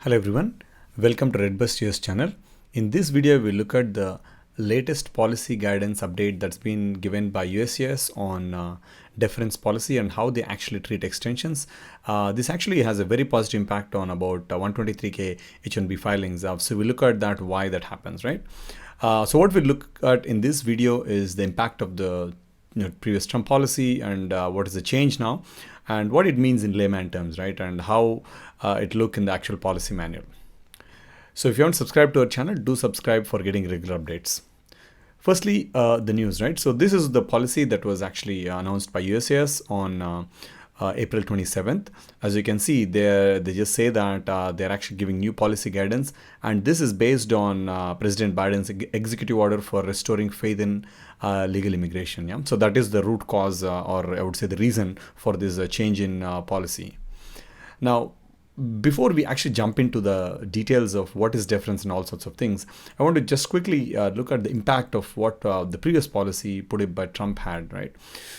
Hello everyone, welcome to Redbust US channel. In this video, we look at the latest policy guidance update that's been given by USCIS on deference policy and how they actually treat extensions. This actually has a very positive impact on about 123K H1B filings. So we look at that, why that happens, right? So what we look at in this video is the impact of the previous Trump policy and what is the change now and what it means in layman terms, right? And how it look in the actual policy manual. So if you haven't subscribed to our channel, do subscribe for getting regular updates. Firstly, the news, right? So this is the policy that was actually announced by USCIS on April 27th. As you can see, they just say that they're actually giving new policy guidance, and this is based on President Biden's executive order for restoring faith in legal immigration. Yeah, so that is the root cause, or I would say the reason for this change in policy. Now, before we actually jump into the details of what is deference and all sorts of things, I want to just quickly look at the impact of what the previous policy put in by Trump had, right?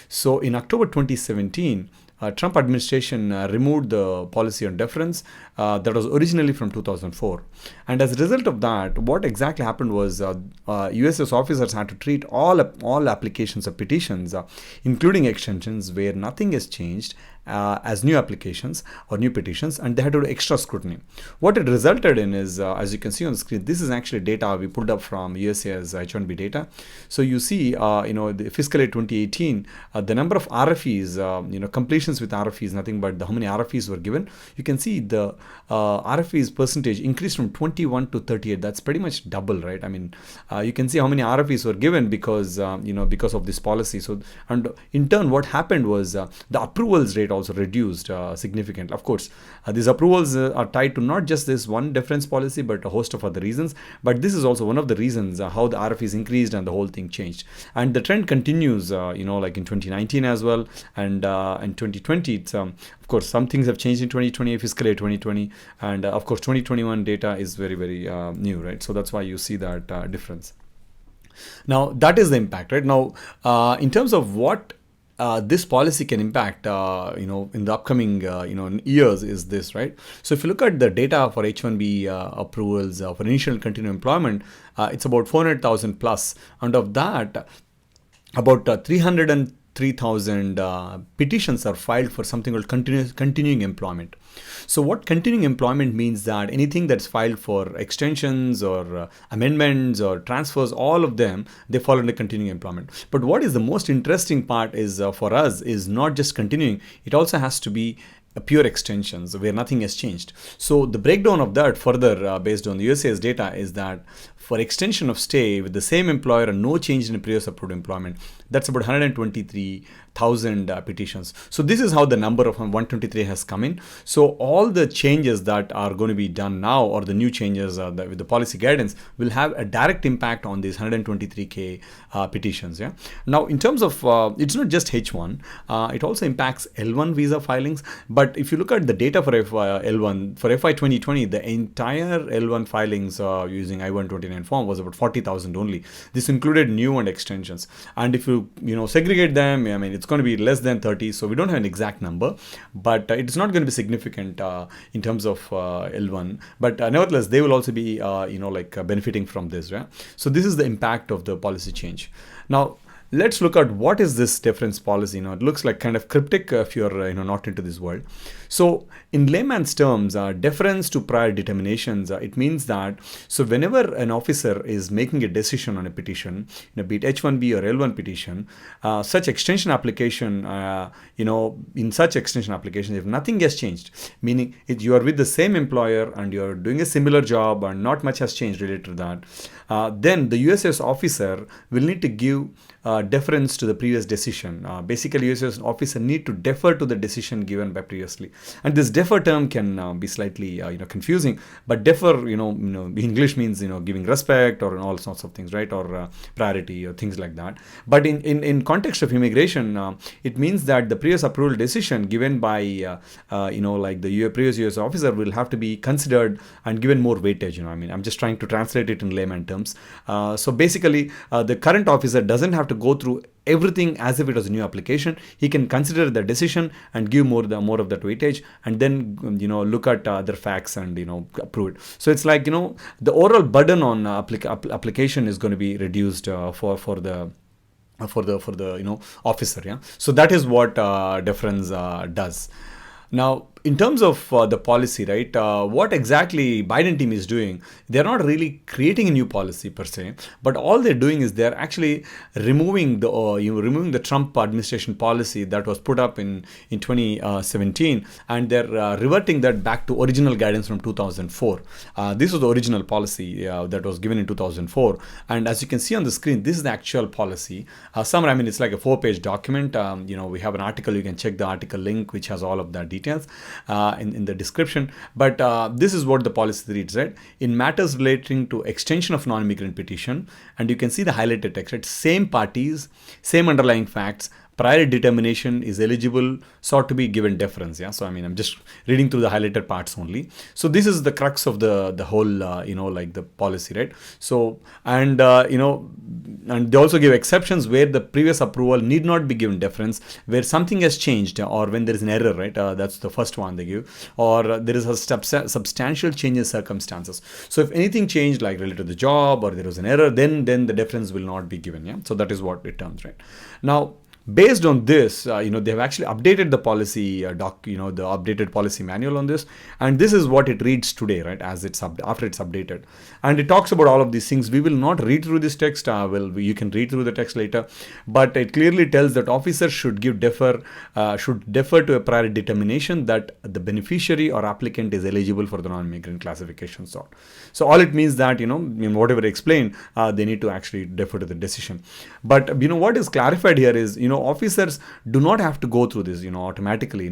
So in October 2017, Trump administration removed the policy on deference that was originally from 2004. And as a result of that, what exactly happened was USCIS officers had to treat all applications of petitions, including extensions, where nothing has changed, as new applications or new petitions, and they had to do extra scrutiny. What it resulted in is, as you can see on the screen, this is actually data we pulled up from USCIS H1B data. So you see, the fiscal year 2018, the number of RFEs, completions with RFEs, nothing but how many RFEs were given. You can see the RFEs percentage increased from 21 to 38. That's pretty much double, right? I mean, you can see how many RFEs were given because because of this policy. So, and in turn, what happened was the approvals rate also reduced significantly. Of course, these approvals are tied to not just this one deference policy, but a host of other reasons. But this is also one of the reasons how the RFEs increased and the whole thing changed. And the trend continues, like in 2019 as well, and in 2020. It's of course, some things have changed in 2020, fiscal year 2020, and of course 2021 data is very, very new, right? So that's why you see that difference. Now that is the impact, right? Now in terms of what this policy can impact, in the upcoming, years is this, right? So if you look at the data for H1B approvals for initial and continuing employment, it's about 400,000 plus. And of that, about 303,000 petitions are filed for something called continuing employment. So what continuing employment means that anything that's filed for extensions or amendments or transfers, all of them, they fall under continuing employment. But what is the most interesting part is for us is not just continuing, it also has to be pure extensions where nothing has changed. So the breakdown of that further based on the USCIS data is that for extension of stay with the same employer and no change in previous approved employment, that's about 123,000 petitions. So this is how the number of 123 has come in. So all the changes that are going to be done now, or the new changes with the policy guidance, will have a direct impact on these 123K petitions. Yeah. Now in terms of, it's not just H1, it also impacts L1 visa filings. But if you look at the data for L1, for FY 2020, the entire L1 filings using I-129 form was about 40,000 only. This included new and extensions. And if you segregate them, I mean, it's going to be less than 30. So we don't have an exact number, but it's not going to be significant in terms of L1. But nevertheless, they will also be, benefiting from this. Yeah? So this is the impact of the policy change. Now, let's look at what is this deference policy. It looks like kind of cryptic if you're not into this world. So in layman's terms, deference to prior determinations, it means that, so whenever an officer is making a decision on a petition, be it H1B or L1 petition, such extension application, in such extension application, if nothing has changed, meaning you are with the same employer and you're doing a similar job and not much has changed related to that, then the USCIS officer will need to give deference to the previous decision. Basically, USCIS officer need to defer to the decision given by previously. And this defer term can be slightly confusing, but defer, English means giving respect or all sorts of things, right? Or priority or things like that. But in context of immigration, it means that the previous approval decision given by the previous US officer will have to be considered and given more weightage. I'm just trying to translate it in layman terms. So basically, the current officer doesn't have to go through everything as if it was a new application. He can consider the decision and give more of that weightage, and then look at other facts and approve it. So it's like the overall burden on application is going to be reduced for the officer. Yeah, so that is what deference does. Now, in terms of the policy, right, what exactly Biden team is doing, they're not really creating a new policy per se, but all they're doing is they're actually removing the Trump administration policy that was put up in 2017, and they're reverting that back to original guidance from 2004. This was the original policy that was given in 2004, and as you can see on the screen, this is the actual policy. I mean, it's like a 4-page document. We have an article. You can check the article link, which has all of that details in the description. But this is what the policy reads, right? In matters relating to extension of non-immigrant petition, and you can see the highlighted text, right? Same parties, same underlying facts, prior determination is eligible, sought to be given deference. Yeah, so I mean, I'm just reading through the highlighted parts only. So this is the crux of the whole like the policy, right? So and and they also give exceptions where the previous approval need not be given deference, where something has changed or when there is an error, right? That's the first one they give, or there is a substantial change in circumstances. So if anything changed, like related to the job, or there was an error, then the deference will not be given. Yeah, so that is what it terms, right? Now, based on this, they have actually updated the policy the updated policy manual on this, and this is what it reads today, right? As it's after it's updated, and it talks about all of these things. We will not read through this text. You can read through the text later, but it clearly tells that officers should defer to a prior determination that the beneficiary or applicant is eligible for the non-immigrant classification sort. So all it means that in whatever I explained, they need to actually defer to the decision. But what is clarified here is officers do not have to go through this automatically.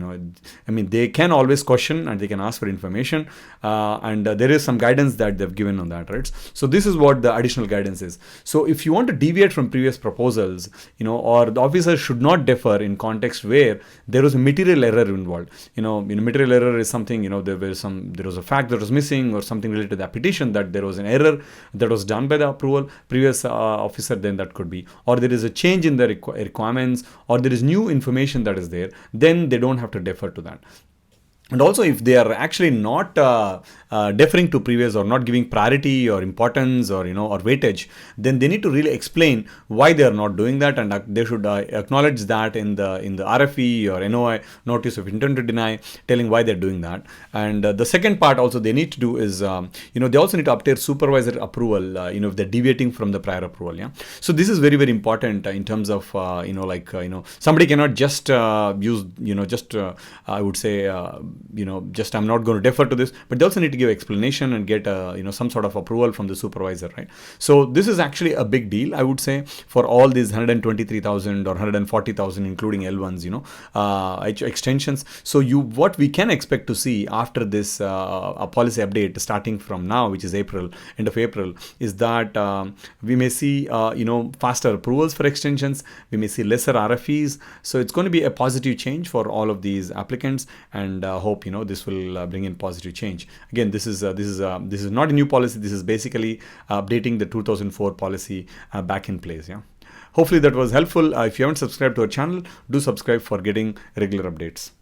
I mean, they can always question and they can ask for information, and there is some guidance that they've given on that, right? So this is what the additional guidance is. So if you want to deviate from previous proposals, or the officer should not defer in context where there was a material error involved. Material error is something, there was a fact that was missing, or something related to the petition, that there was an error that was done by the previous officer, then that could be, or there is a change in the requirements, or there is new information that is there, then they don't have to defer to that. And also, if they are actually not deferring to previous, or not giving priority or importance, or or weightage, then they need to really explain why they are not doing that, and they should acknowledge that in the RFE or NOI, notice of intent to deny, telling why they're doing that. And the second part also they need to do is they also need to obtain supervisor approval if they're deviating from the prior approval. Yeah, so this is very, very important in terms of somebody cannot just use I would say just I'm not going to defer to this, but they also need to give explanation and get some sort of approval from the supervisor, right? So this is actually a big deal, I would say, for all these 123,000 or 140,000, including L1s, extensions. So what we can expect to see after this a policy update starting from now, which is end of April, is that we may see faster approvals for extensions. We may see lesser RFEs. So it's going to be a positive change for all of these applicants, and hope this will bring in positive change. Again, this is not a new policy. This is basically updating the 2004 policy back in place. Yeah. Hopefully that was helpful. If you haven't subscribed to our channel, do subscribe for getting regular updates.